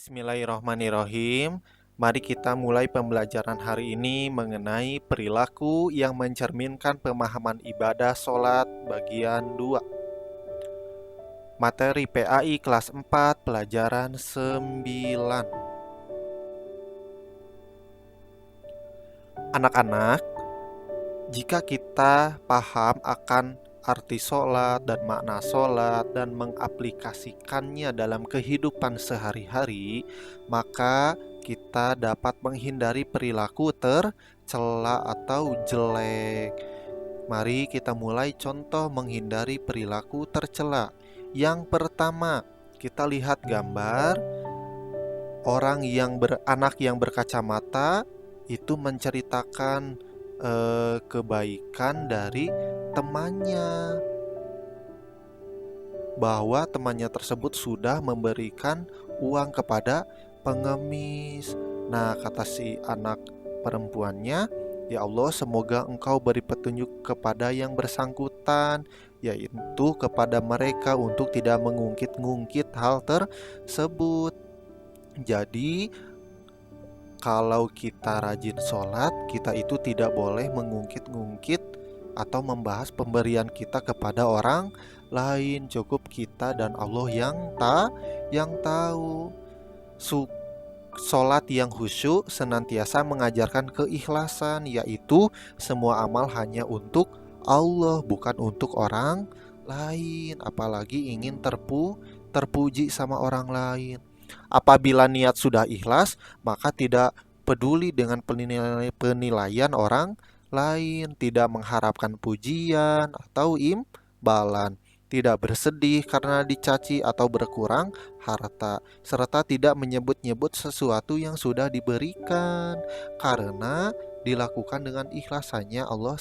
Bismillahirrahmanirrahim. Mari kita mulai pembelajaran hari ini mengenai perilaku yang mencerminkan pemahaman ibadah sholat bagian 2. Materi PAI kelas 4 pelajaran 9. Anak-anak, jika kita paham akan arti sholat dan makna sholat dan mengaplikasikannya dalam kehidupan sehari-hari, maka kita dapat menghindari perilaku tercela atau jelek. Mari kita mulai contoh menghindari perilaku tercela. Yang pertama, kita lihat gambar anak yang berkacamata itu menceritakan kebaikan dari temannya, bahwa temannya tersebut sudah memberikan uang kepada pengemis. Nah, kata si anak perempuannya, "Ya Allah, semoga engkau beri petunjuk kepada yang bersangkutan, yaitu kepada mereka untuk tidak mengungkit-ngungkit hal tersebut." Jadi kalau kita rajin sholat, kita itu tidak boleh mengungkit-ngungkit atau membahas pemberian kita kepada orang lain. Cukup kita dan Allah yang tahu. Sholat yang khusyuk senantiasa mengajarkan keikhlasan, yaitu semua amal hanya untuk Allah, bukan untuk orang lain, apalagi ingin terpuji sama orang lain. Apabila niat sudah ikhlas, maka tidak peduli dengan penilaian orang lain, tidak mengharapkan pujian atau imbalan, tidak bersedih karena dicaci atau berkurang harta, serta tidak menyebut-nyebut sesuatu yang sudah diberikan, karena dilakukan dengan ikhlas hanya Allah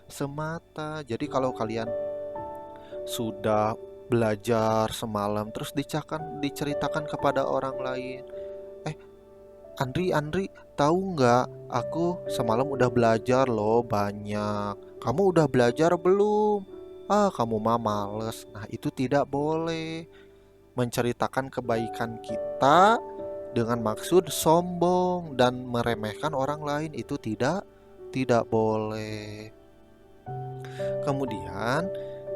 semata. Jadi kalau kalian sudah belajar semalam terus diceritakan kepada orang lain, Andri, tahu nggak? Aku semalam udah belajar loh banyak. Kamu udah belajar belum? Kamu mah males. Nah, itu tidak boleh. Menceritakan kebaikan kita dengan maksud sombong dan meremehkan orang lain itu tidak boleh. Kemudian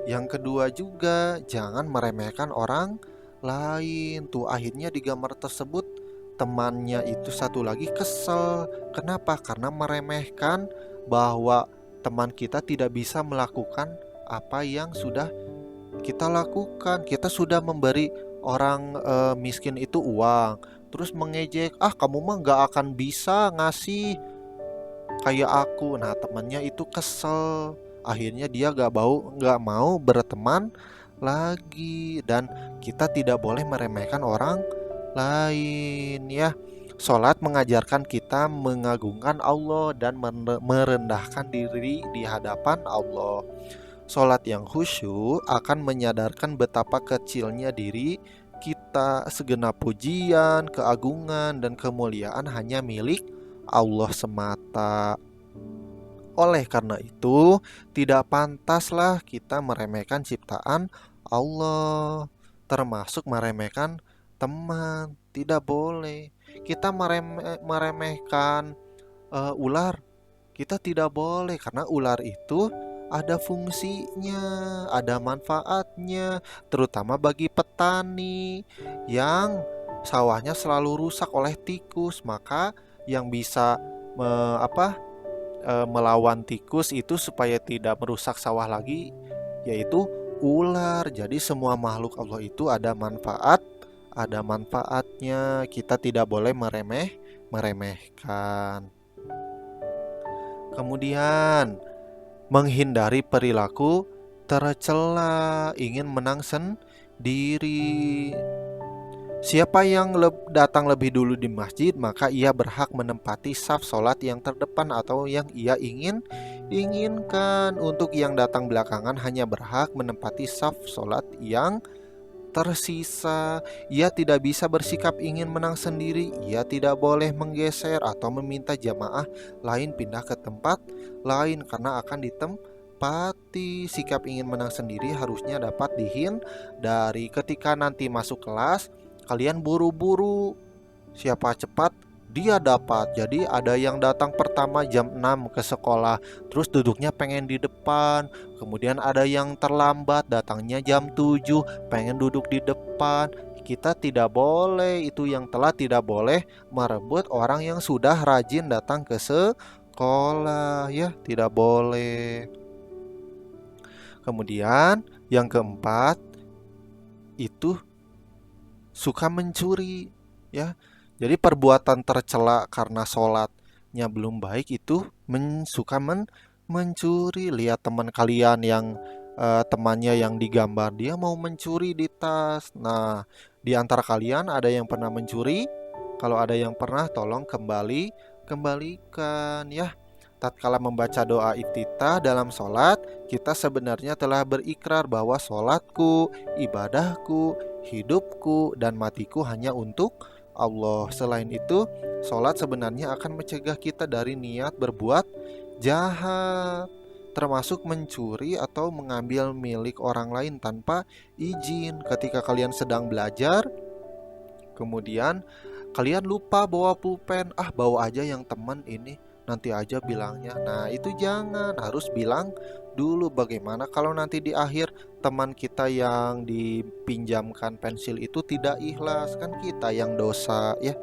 yang kedua juga, jangan meremehkan orang lain. Tuh akhirnya di gambar tersebut temannya itu satu lagi kesel. Kenapa? Karena meremehkan bahwa teman kita tidak bisa melakukan apa yang sudah kita lakukan. Kita sudah memberi orang miskin itu uang, terus mengejek, kamu mah gak akan bisa ngasih kayak aku. Nah, temannya itu kesel. Akhirnya dia gak mau berteman lagi. Dan kita tidak boleh meremehkan orang lain ya. Sholat mengajarkan kita mengagungkan Allah dan merendahkan diri di hadapan Allah. Sholat yang khusyuk akan menyadarkan betapa kecilnya diri kita. Segenap pujian, keagungan, dan kemuliaan hanya milik Allah semata. Oleh karena itu, tidak pantaslah kita meremehkan ciptaan Allah, termasuk meremehkan teman. Tidak boleh. Kita meremehkan ular, kita tidak boleh, karena ular itu ada fungsinya, ada manfaatnya, terutama bagi petani yang sawahnya selalu rusak oleh tikus. Maka yang bisa melawan tikus itu supaya tidak merusak sawah lagi, yaitu ular. Jadi semua makhluk Allah itu ada manfaatnya. Kita tidak boleh meremehkan. Kemudian menghindari perilaku tercela, ingin menang sendiri. Siapa yang datang lebih dulu di masjid, maka ia berhak menempati saf sholat yang terdepan atau yang ia inginkan. Untuk yang datang belakangan hanya berhak menempati saf sholat yang tersisa. Ia tidak bisa bersikap ingin menang sendiri. Ia tidak boleh menggeser atau meminta jamaah lain pindah ke tempat lain karena akan ditempati. Sikap ingin menang sendiri harusnya dapat dihindari. Ketika nanti masuk kelas, kalian buru-buru, siapa cepat dia dapat. Jadi ada yang datang pertama jam 6 ke sekolah, terus duduknya pengen di depan. Kemudian ada yang terlambat, datangnya jam 7, pengen duduk di depan. Kita tidak boleh, itu yang telat tidak boleh merebut orang yang sudah rajin datang ke sekolah, ya, tidak boleh. Kemudian yang keempat itu suka mencuri, ya. Jadi perbuatan tercela karena sholatnya belum baik itu suka mencuri. Lihat teman kalian yang temannya yang digambar, dia mau mencuri di tas. Nah, di antara kalian ada yang pernah mencuri? Kalau ada yang pernah, tolong kembalikan, ya. Tatkala membaca doa iftitah dalam sholat, kita sebenarnya telah berikrar bahwa sholatku, ibadahku, hidupku, dan matiku hanya untuk Allah. Selain itu, sholat sebenarnya akan mencegah kita dari niat berbuat jahat, termasuk mencuri atau mengambil milik orang lain tanpa izin. Ketika kalian sedang belajar, kemudian kalian lupa bawa pulpen, bawa aja yang teman ini, nanti aja bilangnya. Nah, itu jangan, harus bilang dulu. Bagaimana kalau nanti di akhir teman kita yang dipinjamkan pensil itu tidak ikhlas, kan kita yang dosa, ya.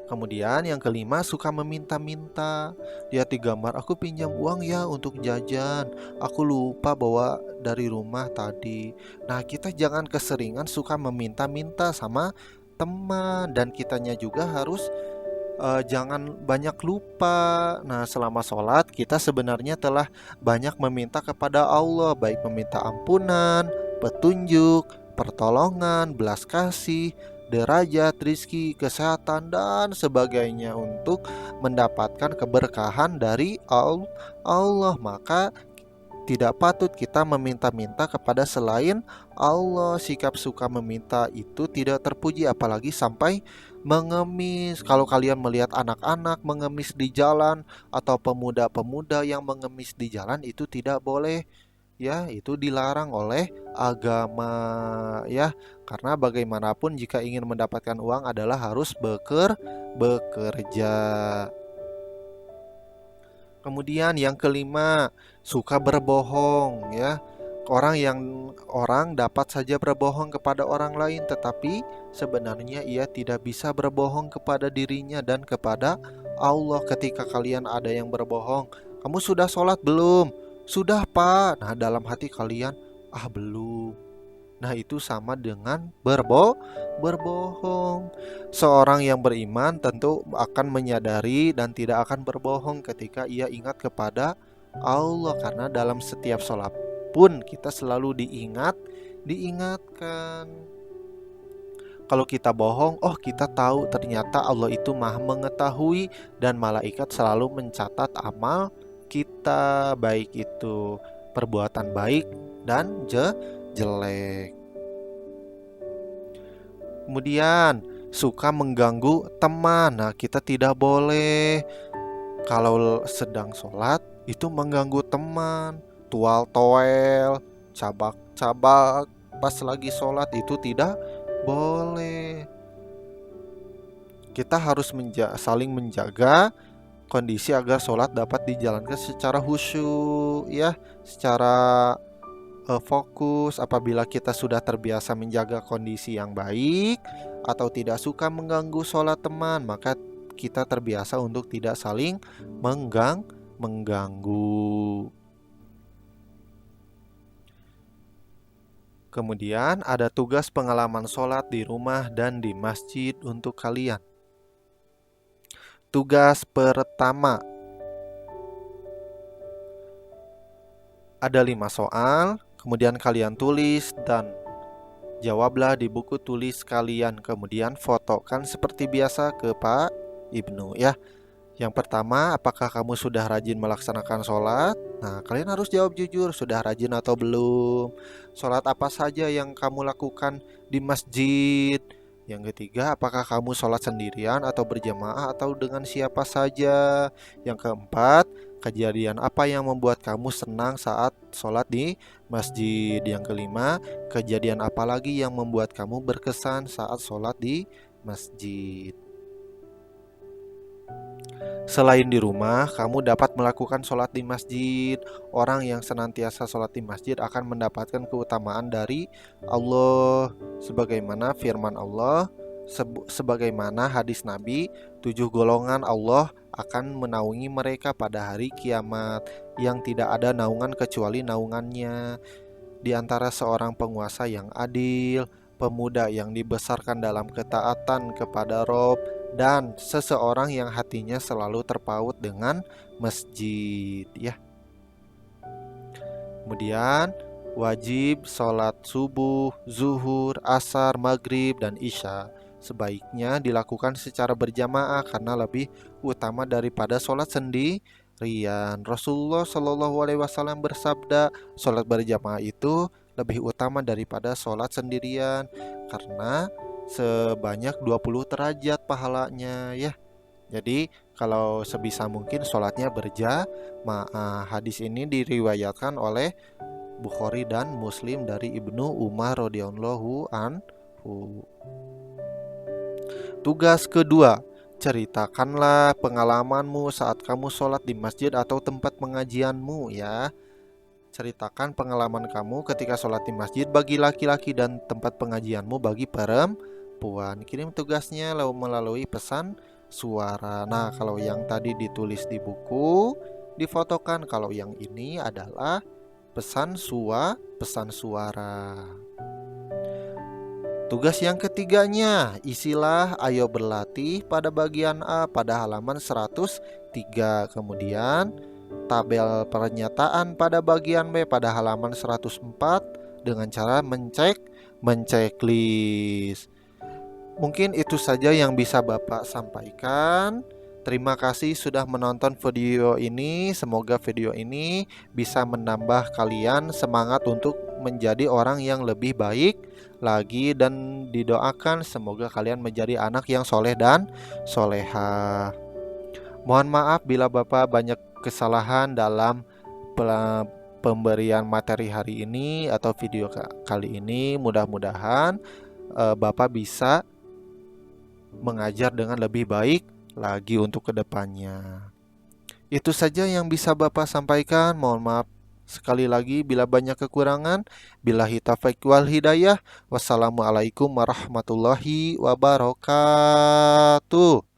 Kemudian yang kelima, suka meminta-minta. Dia digambar, aku pinjam uang ya untuk jajan, aku lupa bawa dari rumah tadi. Nah, kita jangan keseringan suka meminta-minta sama teman, dan kitanya juga harus jangan banyak lupa. Nah, selama sholat kita sebenarnya telah banyak meminta kepada Allah, baik meminta ampunan, petunjuk, pertolongan, belas kasih, derajat, rizki, kesehatan, dan sebagainya untuk mendapatkan keberkahan dari Allah. Maka tidak patut kita meminta-minta kepada selain Allah. Sikap suka meminta itu tidak terpuji, apalagi sampai mengemis. Kalau kalian melihat anak-anak mengemis di jalan atau pemuda-pemuda yang mengemis di jalan, itu tidak boleh, ya, itu dilarang oleh agama, ya. Karena bagaimanapun jika ingin mendapatkan uang adalah harus bekerja. Kemudian yang kelima, suka berbohong, ya. Orang dapat saja berbohong kepada orang lain, tetapi sebenarnya ia tidak bisa berbohong kepada dirinya dan kepada Allah. Ketika kalian ada yang berbohong, kamu sudah sholat belum? Sudah, Pak. Nah, dalam hati kalian, belum. Nah, itu sama dengan berbohong. Seorang yang beriman tentu akan menyadari dan tidak akan berbohong ketika ia ingat kepada Allah. Karena dalam setiap sholat pun kita selalu diingatkan. Kalau kita bohong, kita tahu ternyata Allah itu maha mengetahui dan malaikat selalu mencatat amal kita, baik itu perbuatan baik dan jelek. Kemudian suka mengganggu teman. Nah, kita tidak boleh kalau sedang sholat itu mengganggu teman, tual-toel, cabak-cabak pas lagi sholat, itu tidak boleh. Kita harus saling menjaga kondisi agar sholat dapat dijalankan secara khusyuk, ya, secara fokus. Apabila kita sudah terbiasa menjaga kondisi yang baik atau tidak suka mengganggu sholat teman, maka kita terbiasa untuk tidak saling mengganggu. Kemudian ada tugas pengalaman sholat di rumah dan di masjid untuk kalian. Tugas pertama, ada 5 soal. Kemudian kalian tulis dan jawablah di buku tulis kalian. Kemudian fotokan seperti biasa ke Pak Ibnu, ya. Yang pertama, apakah kamu sudah rajin melaksanakan sholat? Nah, kalian harus jawab jujur, sudah rajin atau belum. Sholat apa saja yang kamu lakukan di masjid? Yang ketiga, apakah kamu sholat sendirian atau berjamaah atau dengan siapa saja? Yang keempat, kejadian apa yang membuat kamu senang saat sholat di masjid? Yang kelima, kejadian apa lagi yang membuat kamu berkesan saat sholat di masjid? Selain di rumah, kamu dapat melakukan sholat di masjid. Orang yang senantiasa sholat di masjid akan mendapatkan keutamaan dari Allah. Sebagaimana firman Allah, sebagaimana hadis Nabi, 7 golongan Allah akan menaungi mereka pada hari kiamat, yang tidak ada naungan kecuali naungannya. Di antara seorang penguasa yang adil, pemuda yang dibesarkan dalam ketaatan kepada Rob, dan seseorang yang hatinya selalu terpaut dengan masjid, ya. Kemudian wajib sholat subuh, zuhur, asar, maghrib, dan isya sebaiknya dilakukan secara berjamaah karena lebih utama daripada sholat sendirian. Rasulullah Shallallahu Alaihi Wasallam bersabda, sholat berjamaah itu lebih utama daripada sholat sendirian karena sebanyak 20 derajat pahalanya, ya. Jadi kalau sebisa mungkin sholatnya berjamaah. Hadis ini diriwayatkan oleh Bukhari dan Muslim dari Ibnu Umar radhiyallahu anhu. Tugas kedua, ceritakanlah pengalamanmu saat kamu sholat di masjid atau tempat pengajianmu, ya. Ceritakan pengalaman kamu ketika sholat di masjid bagi laki-laki dan tempat pengajianmu bagi perempuan. Kirim tugasnya melalui pesan suara. Nah, kalau yang tadi ditulis di buku, difotokan. Kalau yang ini adalah pesan suara. Tugas yang ketiganya, isilah ayo berlatih pada bagian A pada halaman 103. Kemudian tabel pernyataan pada bagian B pada halaman 104 dengan cara menceklis. Mungkin itu saja yang bisa Bapak sampaikan. Terima kasih sudah menonton video ini. Semoga video ini bisa menambah kalian semangat untuk menjadi orang yang lebih baik lagi, dan didoakan semoga kalian menjadi anak yang soleh dan soleha. Mohon maaf bila Bapak banyak kesalahan dalam pemberian materi hari ini atau video kali ini. Mudah-mudahan Bapak bisa mengajar dengan lebih baik lagi untuk kedepannya. Itu saja yang bisa Bapak sampaikan. Mohon maaf sekali lagi bila banyak kekurangan. Billahi taufiq wal hidayah. Wassalamualaikum warahmatullahi wabarakatuh.